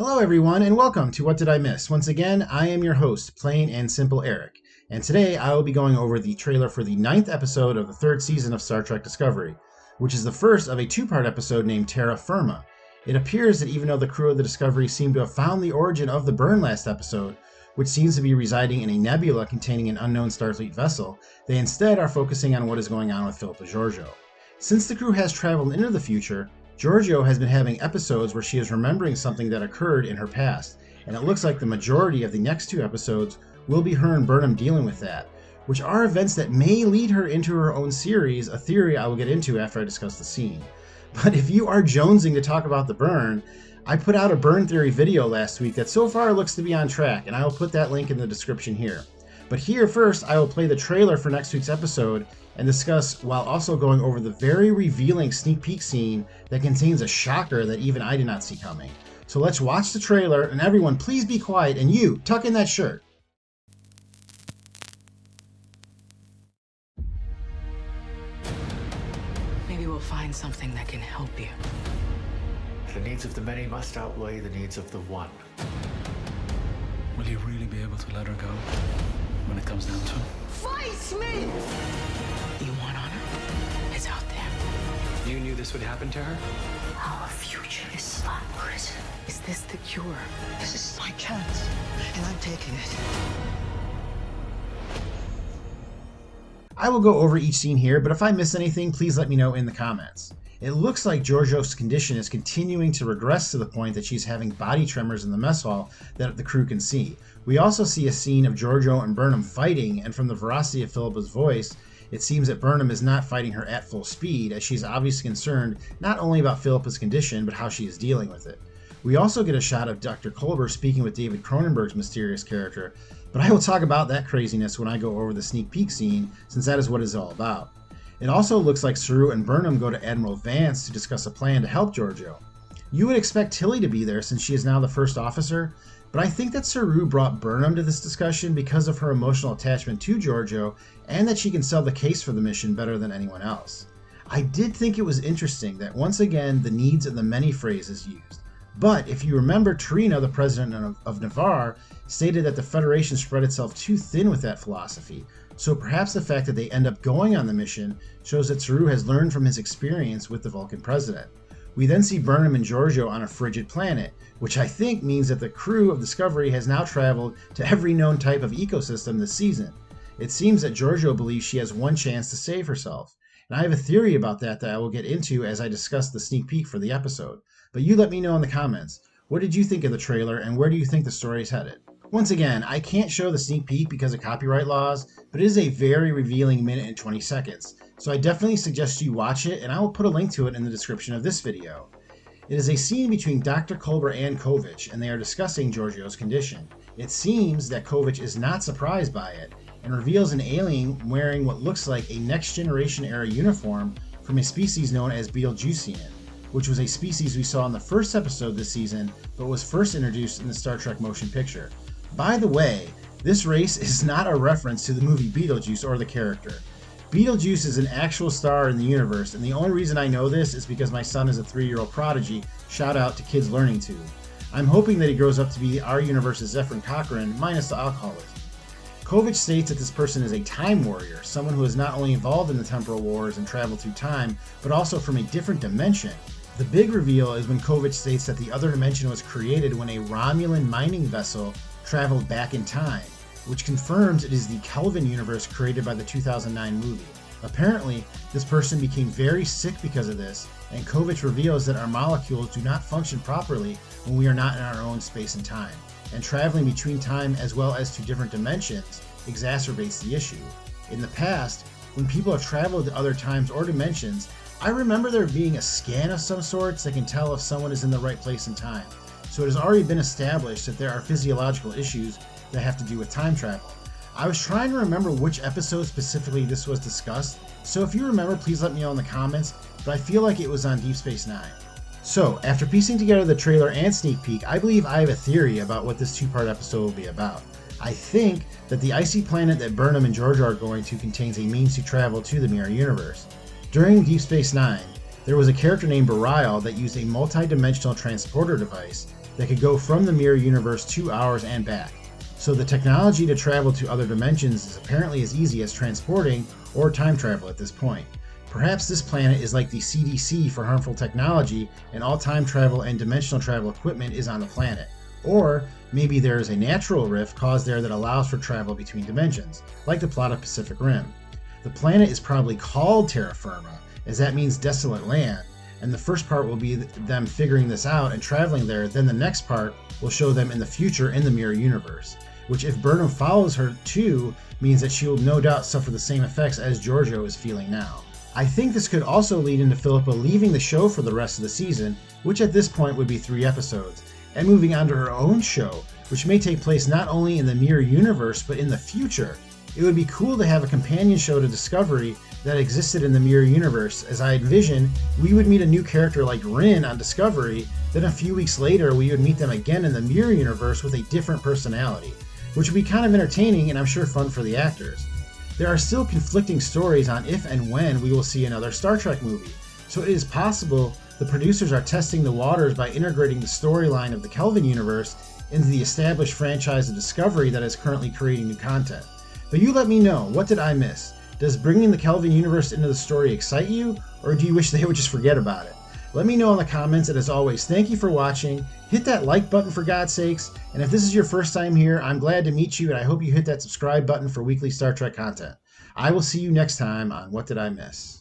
Hello everyone and welcome to What Did I Miss? Once again, I am your host, Plain and Simple Eric, and today I will be going over the trailer for the 9th episode of the 3rd season of Star Trek Discovery, which is the first of a 2-part episode named Terra Firma. It appears that even though the crew of the Discovery seem to have found the origin of the burn last episode, which seems to be residing in a nebula containing an unknown Starfleet vessel, they instead are focusing on what is going on with Philippa Georgiou. Since the crew has traveled into the future, Georgiou has been having episodes where she is remembering something that occurred in her past, and it looks like the majority of the next 2 episodes will be her and Burnham dealing with that, which are events that may lead her into her own series, a theory I will get into after I discuss the scene. But if you are jonesing to talk about the burn, I put out a burn theory video last week that so far looks to be on track, and I will put that link in the description here. But here first, I will play the trailer for next week's episode and discuss, while also going over the very revealing sneak peek scene that contains a shocker that even I did not see coming. So let's watch the trailer, and everyone please be quiet, and you, tuck in that shirt. Maybe we'll find something that can help you. The needs of the many must outweigh the needs of the one. Will you really be able to let her go when it comes down to it? Face me! You want honor? It's out there. You knew this would happen to her? Our future is slot prison. Is this the cure? This is my chance, and I'm taking it. I will go over each scene here, but if I miss anything, please let me know in the comments. It looks like Georgiou's condition is continuing to regress to the point that she's having body tremors in the mess hall that the crew can see. We also see a scene of Georgiou and Burnham fighting, and from the veracity of Philippa's voice, it seems that Burnham is not fighting her at full speed, as she's obviously concerned not only about Philippa's condition, but how she is dealing with it. We also get a shot of Dr. Culber speaking with David Cronenberg's mysterious character, but I will talk about that craziness when I go over the sneak peek scene, since that is what it's all about. It also looks like Saru and Burnham go to Admiral Vance to discuss a plan to help Georgiou. You would expect Tilly to be there since she is now the first officer, but I think that Saru brought Burnham to this discussion because of her emotional attachment to Georgiou and that she can sell the case for the mission better than anyone else. I did think it was interesting that once again the needs of the many phrase is used. But if you remember, Trina, the president of Navarre, stated that the Federation spread itself too thin with that philosophy, so perhaps the fact that they end up going on the mission shows that Saru has learned from his experience with the Vulcan president. We then see Burnham and Georgiou on a frigid planet, which I think means that the crew of Discovery has now traveled to every known type of ecosystem this season. It seems that Georgiou believes she has one chance to save herself, and I have a theory about that I will get into as I discuss the sneak peek for the episode. But you let me know in the comments. What did you think of the trailer, and where do you think the story is headed? Once again, I can't show the sneak peek because of copyright laws, but it is a very revealing minute and 20 seconds, so I definitely suggest you watch it, and I will put a link to it in the description of this video. It is a scene between Dr. Culber and Kovich, and they are discussing Georgiou's condition. It seems that Kovich is not surprised by it, and reveals an alien wearing what looks like a Next Generation era uniform from a species known as Betelgeusian, which was a species we saw in the first episode this season, but was first introduced in the Star Trek motion picture. By the way, this race is not a reference to the movie Beetlejuice or the character. Betelgeuse is an actual star in the universe, and the only reason I know this is because my son is a 3-year-old prodigy. Shout out to Kids Learning To. I'm hoping that he grows up to be our universe's Zephyrin Cochrane, minus the alcoholism. Kovich states that this person is a time warrior, someone who is not only involved in the temporal wars and traveled through time, but also from a different dimension. The big reveal is when Kovich states that the other dimension was created when a Romulan mining vessel traveled back in time, which confirms it is the Kelvin universe created by the 2009 movie. Apparently, this person became very sick because of this, and Kovich reveals that our molecules do not function properly when we are not in our own space and time, and traveling between time as well as to different dimensions exacerbates the issue. In the past, when people have traveled to other times or dimensions, I remember there being a scan of some sorts that can tell if someone is in the right place and time. So it has already been established that there are physiological issues that have to do with time travel. I was trying to remember which episode specifically this was discussed, so if you remember, please let me know in the comments, but I feel like it was on Deep Space Nine. So, after piecing together the trailer and sneak peek, I believe I have a theory about what this 2-part episode will be about. I think that the icy planet that Burnham and Georgiou are going to contains a means to travel to the mirror universe. During Deep Space Nine, there was a character named Bareil that used a multi-dimensional transporter device that could go from the mirror universe to ours and back. So the technology to travel to other dimensions is apparently as easy as transporting or time travel at this point. Perhaps this planet is like the CDC for harmful technology, and all time travel and dimensional travel equipment is on the planet. Or maybe there is a natural rift caused there that allows for travel between dimensions, like the plot of Pacific Rim. The planet is probably called terra firma, as that means desolate land, and the first part will be them figuring this out and traveling there, then the next part will show them in the future in the mirror universe, which if Burnham follows her too, means that she will no doubt suffer the same effects as Giorgio is feeling now. I think this could also lead into Philippa leaving the show for the rest of the season, which at this point would be 3 episodes, and moving on to her own show, which may take place not only in the mirror universe but in the future. It would be cool to have a companion show to Discovery that existed in the mirror universe, as I envision we would meet a new character like Rin on Discovery, then a few weeks later we would meet them again in the mirror universe with a different personality, which would be kind of entertaining and I'm sure fun for the actors. There are still conflicting stories on if and when we will see another Star Trek movie, so it is possible the producers are testing the waters by integrating the storyline of the Kelvin universe into the established franchise of Discovery that is currently creating new content. But you let me know, what did I miss? Does bringing the Kelvin universe into the story excite you, or do you wish they would just forget about it? Let me know in the comments, and as always, thank you for watching. Hit that like button for God's sakes, and if this is your first time here, I'm glad to meet you, and I hope you hit that subscribe button for weekly Star Trek content. I will see you next time on What Did I Miss?